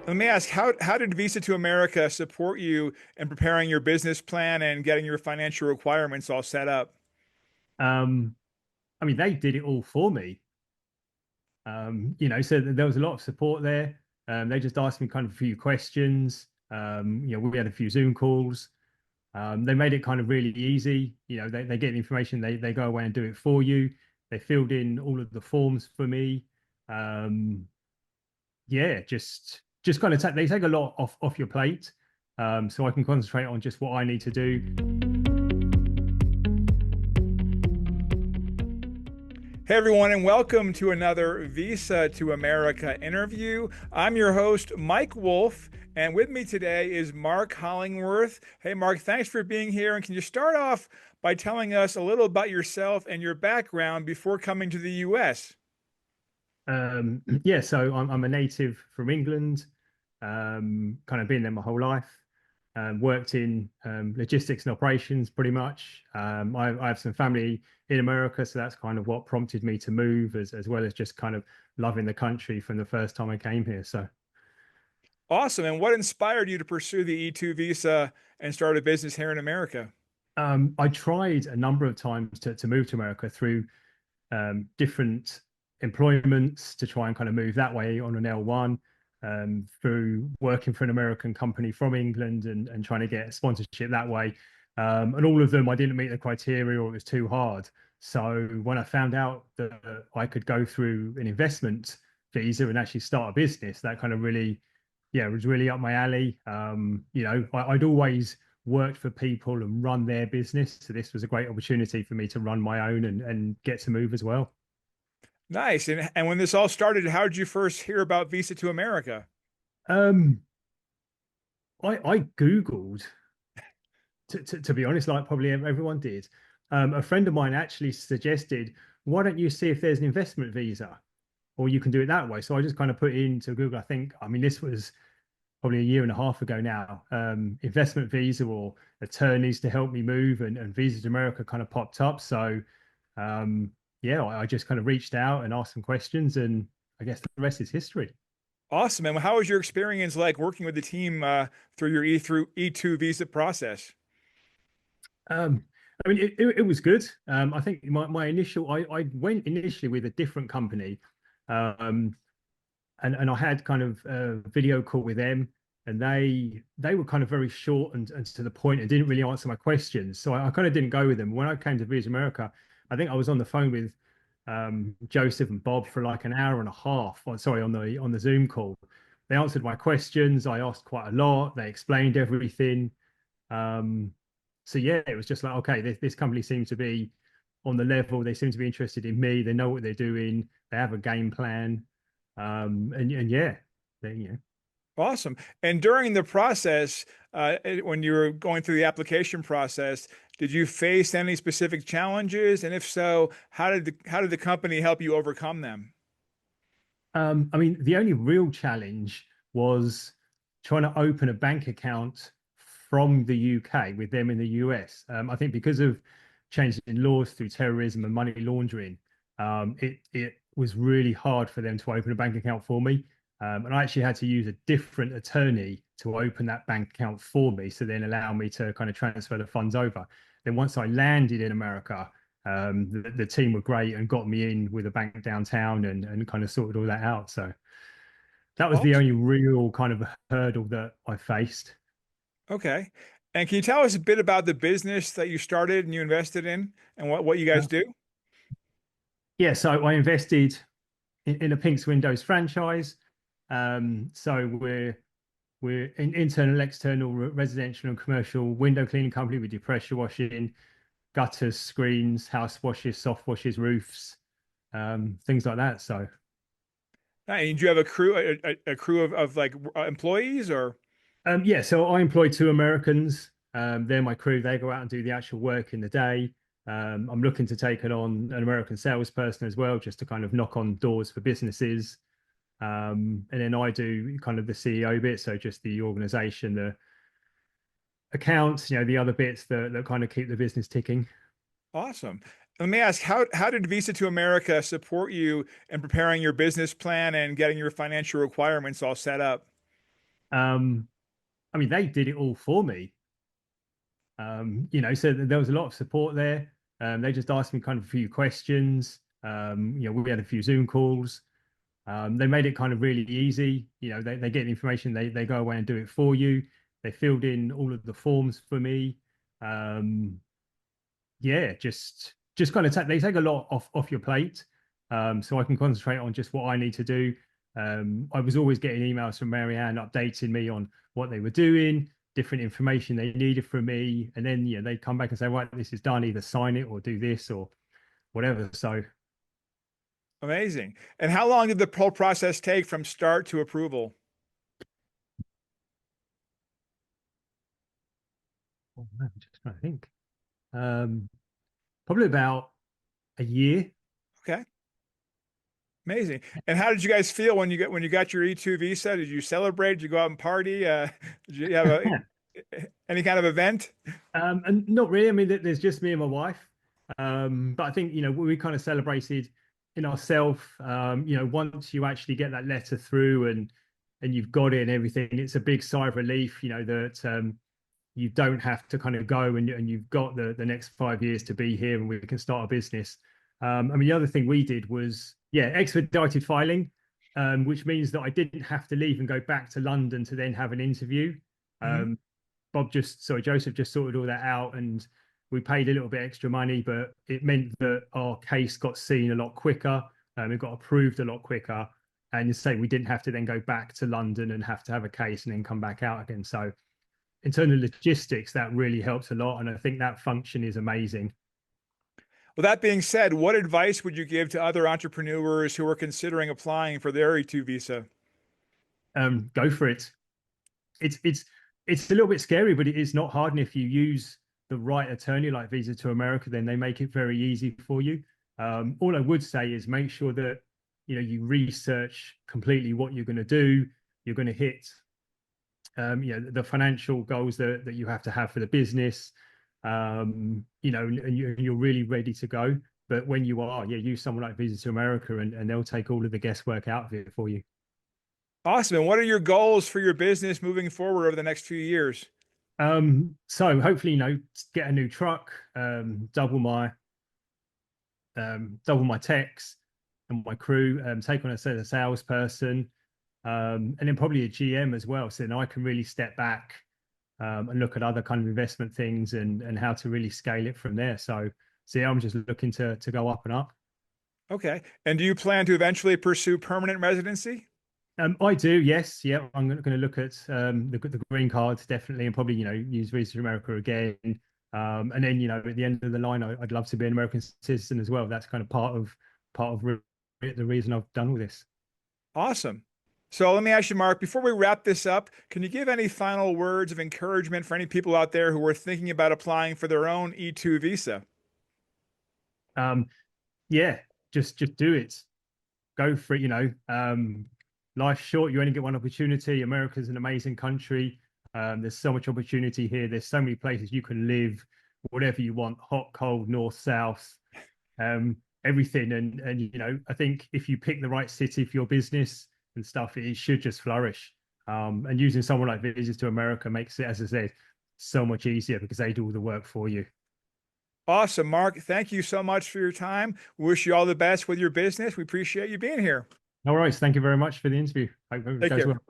Let me ask, how did Visa to America support you in preparing your business plan and getting your financial requirements all set up? Um, I mean, they did it all for me. So there was a lot of support there. They just asked me kind of a few questions. We had a few Zoom calls. They made it kind of really easy. They get the information, they go away and do it for you. They filled in all of the forms for me. Um, yeah, just kind of they take a lot off your plate, so I can concentrate on just what I need to do. Hey everyone, and welcome to another Visa to America interview. I'm your host, Mike Wolf, and with me today is Marc Hollingworth. Hey Marc, thanks for being here. And can you start off by telling us a little about yourself and your background before coming to the US? Yeah, so I'm a native from England, kind of been there my whole life. Worked in logistics and operations pretty much. I have some family in America, so that's kind of what prompted me to move, as well as just kind of loving the country from the first time I came here. So Awesome. And what inspired you to pursue the E-2 visa and start a business here in America? I tried a number of times to move to America through different employments to try and kind of move that way on an L1, through working for an American company from England and trying to get sponsorship that way. And all of them, I didn't meet the criteria or it was too hard. So when I found out that I could go through an investment visa and actually start a business, that kind of really, yeah, it was really up my alley. I'd always worked for people and run their business. So this was a great opportunity for me to run my own and get to move as well. Nice. And when this all started, how did you first hear about Visa to America? Um, I Googled, to be honest, like probably everyone did. A friend of mine actually suggested, why don't you see if there's an investment visa or you can do it that way? So I just kind of put into Google, I mean, this was probably a year and a half ago now, investment visa or attorneys to help me move and Visa to America kind of popped up. So yeah, I just kind of reached out and asked some questions, and I guess the rest is history. Awesome. And how was your experience like working with the team through your E2 visa process? Um, I mean, it was good. I think my initial, I went initially with a different company, um, and I had kind of a video call with them, and they were kind of very short and to the point and didn't really answer my questions. So I kind of didn't go with them. When I came to Visa America, I think I was on the phone with Joseph and Bob for like an hour and a half. Sorry, on the Zoom call. They answered my questions. I asked quite a lot. They explained everything. Um, so yeah, it was just like, okay, this company seems to be on the level. They seem to be interested in me. They know what they're doing. They have a game plan. And yeah, they. Awesome. And during the process, when you were going through the application process, did you face any specific challenges? And if so, how did the company help you overcome them? I mean, the only real challenge was trying to open a bank account from the UK with them in the US. I think because of changes in laws through terrorism and money laundering, it was really hard for them to open a bank account for me. And I actually had to use a different attorney to open that bank account for me, so then allow me to kind of transfer the funds over. Then once I landed in America, the team were great and got me in with a bank downtown and kind of sorted all that out. So that was the Awesome. only real kind of hurdle that I faced. Okay. And can you tell us a bit about the business that you started and you invested in and what you guys Uh, do? yeah, so I invested in a Pink's Windows franchise. So we're an internal, external, residential and commercial window cleaning company. We do pressure washing, gutters, screens, house washes, soft washes, roofs, things like that. So And do you have a crew, a crew of like employees or? yeah, so I employ two Americans. They're my crew. They go out and do the actual work in the day. I'm looking to take it on an American salesperson as well, just to kind of knock on doors for businesses. And then I do kind of the CEO bit, so just the organization, the accounts, the other bits that kind of keep the business ticking. Awesome. Let me ask, how did Visa to America support you in preparing your business plan and getting your financial requirements all set up? Um, I mean, they did it all for me. So there was a lot of support there. They just asked me kind of a few questions. We had a few Zoom calls. They made it kind of really easy. They get the information, they go away and do it for you. They filled in all of the forms for me. Um, yeah, just kind of they take a lot off your plate, so I can concentrate on just what I need to do. I was always getting emails from Marianne updating me on what they were doing, different information they needed from me, and then they come back and say, right, this is done. Either sign it or do this or whatever. So, Amazing. And how long did the whole process take from start to approval? oh, man, I'm just trying to think. Um, Probably about a year. Okay. Amazing. And how did you guys feel when you got your E-2 visa? Did you celebrate? Did you go out and party? Did you have any kind of event? And not really. I mean, there's just me and my wife. But I think, we kind of celebrated in ourselves. Once you actually get that letter through and you've got it and everything, it's a big sigh of relief, that you don't have to kind of go and you've got the next 5 years to be here and we can start a business. I mean, the other thing we did was, expedited filing, which means that I didn't have to leave and go back to London to then have an interview. Mhm. Um, Joseph just sorted all that out and we paid a little bit extra money, but it meant that our case got seen a lot quicker. It got approved a lot quicker. And say we didn't have to then go back to London and have to have a case and then come back out again. So in terms of logistics, that really helps a lot. And I think that function is amazing. Well, that being said, what advice would you give to other entrepreneurs who are considering applying for their E-2 visa? Go for it. It's a little bit scary, but it is not hard. And if you use the right attorney like Visa to America, then they make it very easy for you. All I would say is make sure that you research completely what you're going to do. You're going to hit the financial goals that you have to have for the business, and you're really ready to go. But when you are, use someone like Visa to America and they'll take all of the guesswork out of it for you. Awesome. And what are your goals for your business moving forward over the next few years? So hopefully, get a new truck, double my techs and my crew, take on a salesperson, and then probably a GM as well. So then I can really step back and look at other kind of investment things and how to really scale it from there. So I'm just looking to go up and up. Okay. And do you plan to eventually pursue permanent residency? I do, yes, yeah. I'm going to look at the green cards definitely, and probably use Visa to America again. And then at the end of the line, I'd love to be an American citizen as well. That's kind of part of the reason I've done all this. Awesome. So let me ask you, Mark, before we wrap this up, can you give any final words of encouragement for any people out there who are thinking about applying for their own E-2 visa? Um, yeah, just do it. Go for it. Life's short. You only get one opportunity. America's an amazing country. There's so much opportunity here. There's so many places you can live, whatever you want, hot, cold, north, south, everything. And I think if you pick the right city for your business and stuff, it should just flourish. And using someone like Visitors to America makes it, as I said, so much easier because they do all the work for you. Awesome, Mark. Thank you so much for your time. Wish you all the best with your business. We appreciate you being here. All right. Thank you very much for the interview. Hope it Take goes care. well.